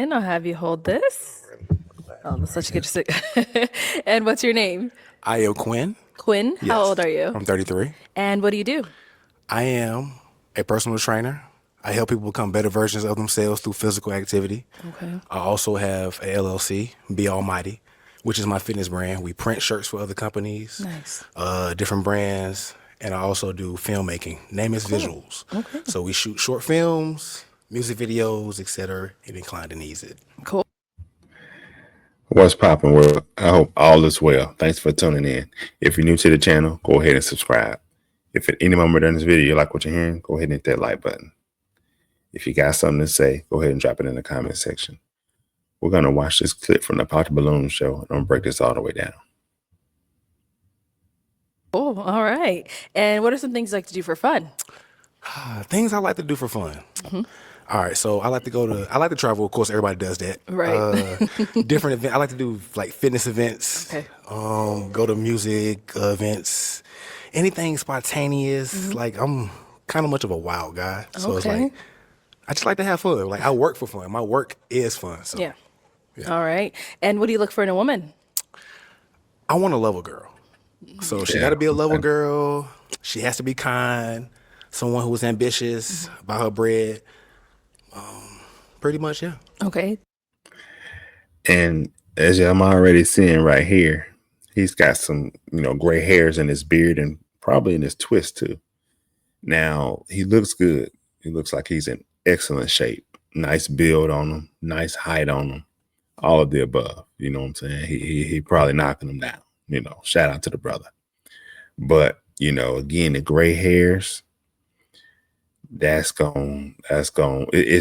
And I'll have you hold this. Oh, that's such a good. And what's your name? I am Quinn. Quinn. How old Yes, are you? I'm 33. And what do you do? I am a personal trainer. I help people become better versions of themselves through physical activity. Okay. I also have a LLC, Be Almighty, which is my fitness brand. We print shirts for other companies, Nice. different brands, and I also do filmmaking. Name is Cool. visuals. Okay. So we shoot short films, music videos, etc. Any client that needs it. Cool. What's popping, world? I hope all is well. Thanks for tuning in. If you're new to the channel, go ahead and subscribe. If at any moment during this video you like what you're hearing, go ahead and hit that like button. If you got something to say, go ahead and drop it in the comment section. We're going to watch this clip from the Pop the Balloon show, and I'm going to break this all the way down. Cool. All right. And what are some things you like to do for fun? Things I like to do for fun. All right, so I like to travel. Of course, everybody does that. Right. Different event. I like to do like fitness events. Okay. Go to music events. Anything spontaneous. Like I'm kind of much of a wild guy, so it's Okay. like I just like to have fun. Like I work for fun. My work is fun. So Yeah. All right. And what do you look for in a woman? I want a lover girl. So she got to be a lover girl. She has to be kind. Someone who is ambitious about her bread. Pretty much, yeah. Okay. And as I'm already seeing right here, he's got some, gray hairs in his beard and probably in his twist too. Now, he looks good. He looks like he's in excellent shape. Nice build on him, nice height on him, all of the above. You know what I'm saying? He probably knocking him down. Shout out to the brother. But, again, the gray hairs, it's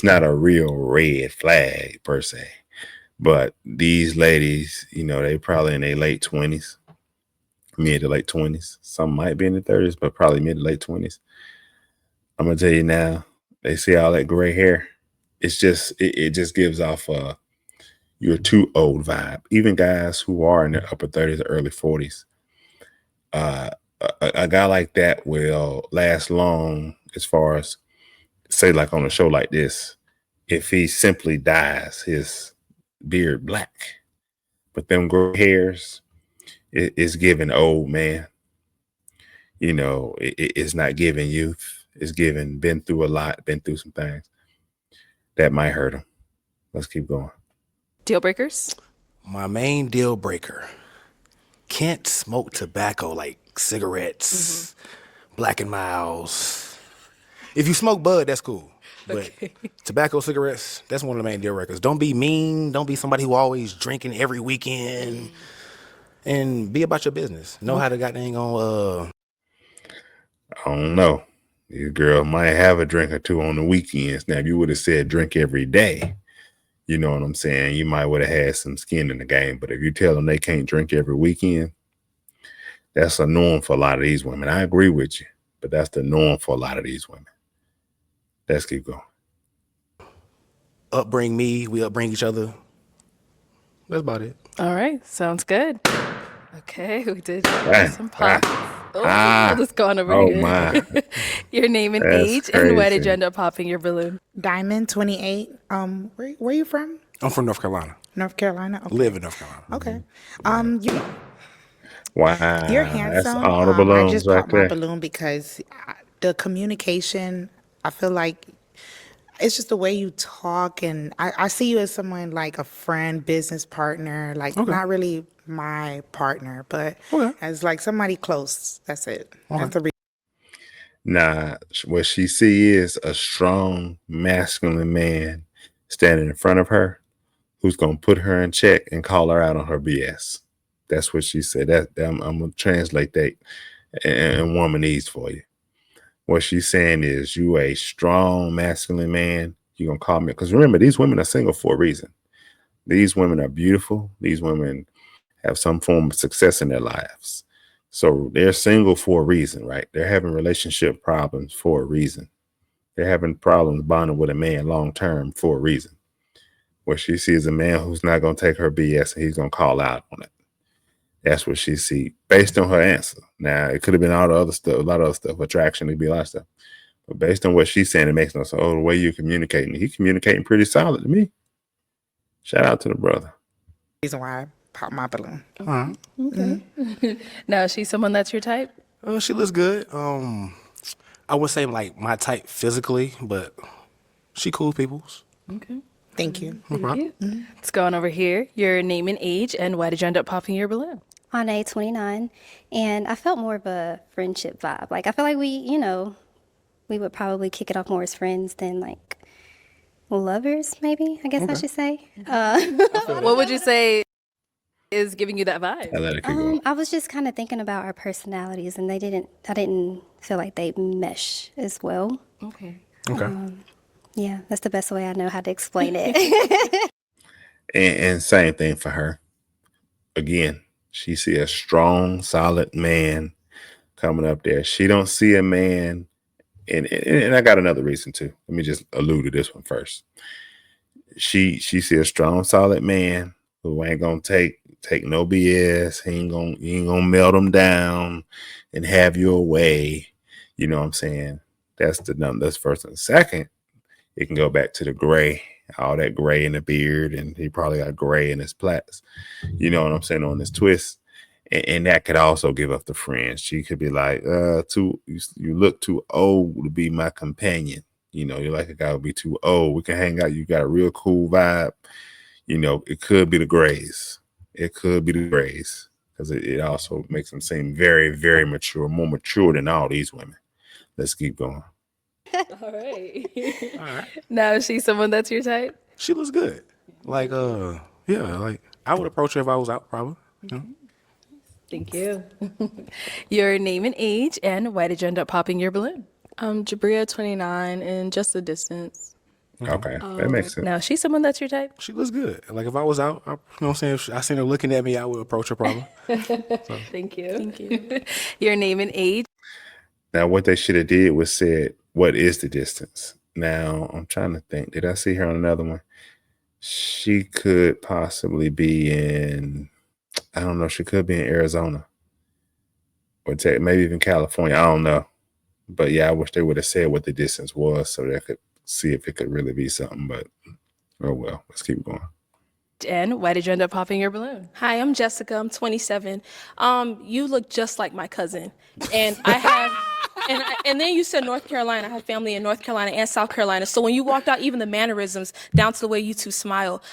not a real red flag per se. But these ladies, they probably in their late 20s, mid to late 20s. Some might be in the 30s, but probably mid to late 20s. I'm gonna tell you now, they see all that gray hair. It's just it just gives off you're too old vibe. Even guys who are in their upper 30s or early 40s, a guy like that will last long as far as say like on a show like this, if he simply dyes his beard black. But them gray hairs is giving old man. It's not giving youth. It's giving been through a lot, been through some things that might hurt him. Let's keep going. Deal breakers? My main deal breaker. Can't smoke tobacco like cigarettes, Black and Miles. If you smoke bud, that's cool. But tobacco, cigarettes, that's one of the main deal breakers. Don't be mean. Don't be somebody who always drinking every weekend. And be about your business. Know how to goddamn go. I don't know. Your girl might have a drink or two on the weekends. Now, if you would have said drink every day, you know what I'm saying? You might would have had some skin in the game. But if you tell them they can't drink every weekend, that's a norm for a lot of these women. I agree with you, but that's the norm for a lot of these women. Let's keep going. Upbring me, we upbring each other. That's about it. All right. Sounds good. Okay. We did some Ah, pops. Oh, let's go on over oh here. my. Your name and That's age, and where did crazy. you end up popping your balloon? Diamond 28. Where you from? I'm from North Carolina. North Carolina. Okay. Live in North Carolina. Okay. Wow. You're That's handsome. all the I balloons just right popped my there. balloon because the communication, I feel like it's just the way you talk, and I see you as someone like a friend, business partner, like not really my partner, but as like somebody close. That's it. That's the reason. Nah, what she see is a strong, masculine man standing in front of her who's going to put her in check and call her out on her BS. That's what she said. I'm going to translate that in womanese for you. What she's saying is you a strong, masculine man. You're going to call me. Because remember, these women are single for a reason. These women are beautiful. These women have some form of success in their lives. So they're single for a reason, right? They're having relationship problems for a reason. They're having problems bonding with a man long term for a reason. What she sees a man who's not going to take her BS and he's going to call out on it. That's what she see based on her answer. Now, it could have been all the other stuff, a lot of other stuff, attraction, it could be a lot of stuff. But based on what she's saying, it makes no sense. Oh, the way you're communicating, he's communicating pretty solid to me. Shout out to the brother. Reason why I popped my balloon. All right. Now, is she someone that's your type? She looks good. I would say like my type physically, but she cool peoples. Okay. Thank you. Thank you. Let's go on over here. Your name and age, and why did you end up popping your balloon? On a 29, and I felt more of a friendship vibe. Like, I feel like we would probably kick it off more as friends than like lovers, maybe, I guess I should say. What would you say is giving you that vibe? I let it keep going. I was just kind of thinking about our personalities, and I didn't feel like they mesh as well. Okay. Okay. Yeah, that's the best way I know how to explain it. And same thing for her. Again, she see a strong, solid man coming up there. She don't see a man, and I got another reason too. Let me just allude to this one first. She see a strong, solid man who ain't gonna take no BS. He ain't gonna melt him down and have your way. You know what I'm saying? That's first. And second, it can go back to the gray, all that gray in the beard, and he probably got gray in his plaits. You know what I'm saying, on his twist. And that could also give up the friends. She could be like, you look too old to be my companion. You know, you're like a guy would be too old. We can hang out. You got a real cool vibe. You know, it could be the grays. It could be the grays, because it also makes them seem very, very mature, more mature than all these women. Let's keep going. All right. All right. Now, is she someone that's your type? She looks good. Like, yeah, like I would approach her if I was out, probably. You know? Thank you. Your name and age, and why did you end up popping your balloon? Jabria 29 and just the distance. Okay, that makes sense. Now, is she someone that's your type? She looks good. Like if I was out, you know what I'm saying? If I seen her looking at me, I would approach her probably. Thank you. Thank you. Your name and age. Now, what they should have did was said, what is the distance? Now, I'm trying to think. Did I see her on another one? She could possibly be in, I don't know, she could be in Arizona. Or maybe even California. I don't know. But yeah, I wish they would have said what the distance was so they could see if it could really be something. But, oh well, let's keep going. And why did you end up popping your balloon? Hi, I'm Jessica. I'm 27. You look just like my cousin, and I have, and then you said North Carolina. I have family in North Carolina and South Carolina. So when you walked out, even the mannerisms down to the way you two smile,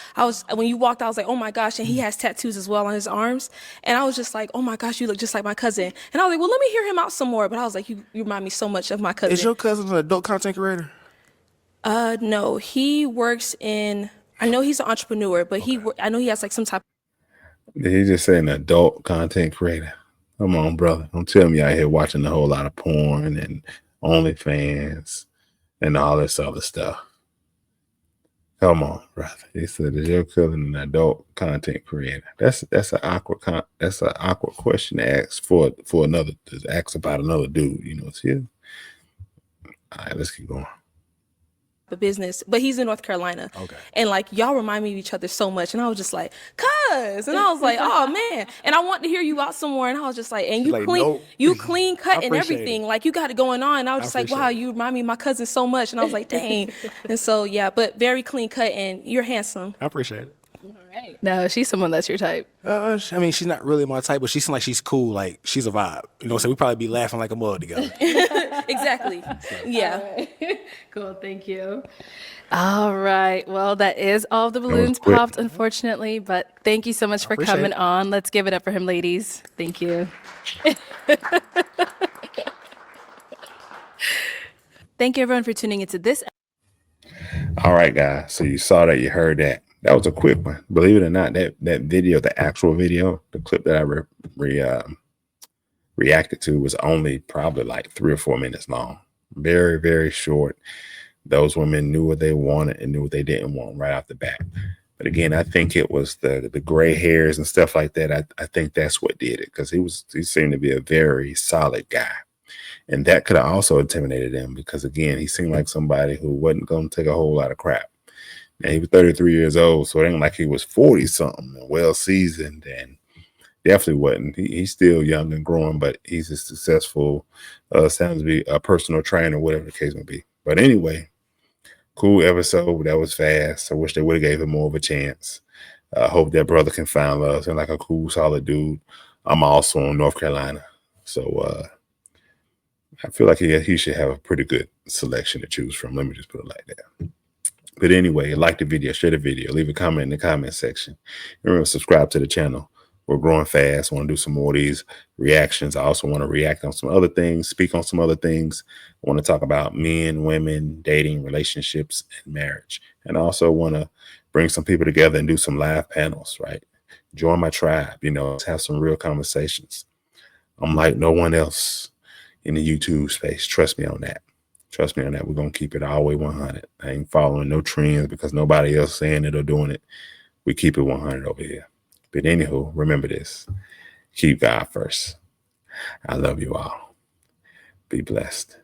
when you walked out, I was like, oh my gosh. And he has tattoos as well on his arms, and I was just like, oh my gosh, you look just like my cousin. And I was like, well, let me hear him out some more. But I was like, you remind me so much of my cousin. Is your cousin an adult content creator? No, he works in. I know he's an entrepreneur, but I know he has like some type. Did he just say an adult content creator? Come on, brother. Don't tell me out here watching a whole lot of porn and OnlyFans and all this other stuff. Come on, brother. He said, "Is your cousin an adult content creator?" That's an awkward question to ask for another, to ask about another dude. You know, it's here. All right, let's keep going. A business, but he's in North Carolina. Okay. And like y'all remind me of each other so much, and I was just like, cuz, and I was like, oh man, and I want to hear you out some more, and I was just like, and you like, clean, nope. you clean cut and appreciate everything, it. like you got it going on. And I was just like, wow, appreciate it. you remind me of my cousin so much, and I was like, dang. And so yeah, but very clean cut, and you're handsome. I appreciate it. Now, is she someone that's your type? I mean, she's not really my type, but she seems like she's cool. Like she's a vibe. You know what I'm saying? We probably be laughing like a mug together. Exactly. Yeah. Cool, thank you. All right. Well, that is all the balloons quick. popped, unfortunately, but thank you so much for appreciate coming it. on. Let's give it up for him, ladies. Thank you. Thank you, everyone, for tuning into this. All right, guys. So you saw that, you heard that. That was a quick one. Believe it or not, that video, the actual video, the clip that I reacted to was only probably like 3 or 4 minutes long. Very, very short. Those women knew what they wanted and knew what they didn't want right off the bat. But again, I think it was the gray hairs and stuff like that. I think that's what did it, because he seemed to be a very solid guy. And that could have also intimidated him, because again, he seemed like somebody who wasn't going to take a whole lot of crap. Now, he was 33 years old, so it ain't like he was 40 something and well seasoned, and definitely wasn't. He's still young and growing, but he's a successful, sounds to be a personal trainer, whatever the case may be. But anyway, Cool episode. That was fast. I wish they would have gave him more of a chance. I hope that brother can find love. Seems like a cool, solid dude. I'm also in North Carolina. So I feel like he should have a pretty good selection to choose from. Let me just put it like that. But anyway, like the video, share the video, leave a comment in the comment section. Remember, subscribe to the channel. We're growing fast. I want to do some more of these reactions. I also want to react on some other things, speak on some other things. I want to talk about men, women, dating, relationships, and marriage. And I also want to bring some people together and do some live panels, right? Join my tribe, let's have some real conversations. I'm like no one else in the YouTube space. Trust me on that. Trust me on that. We're going to keep it all the way 100. I ain't following no trends because nobody else saying it or doing it. We keep it 100 over here. But anywho, remember this. Keep God first. I love you all. Be blessed.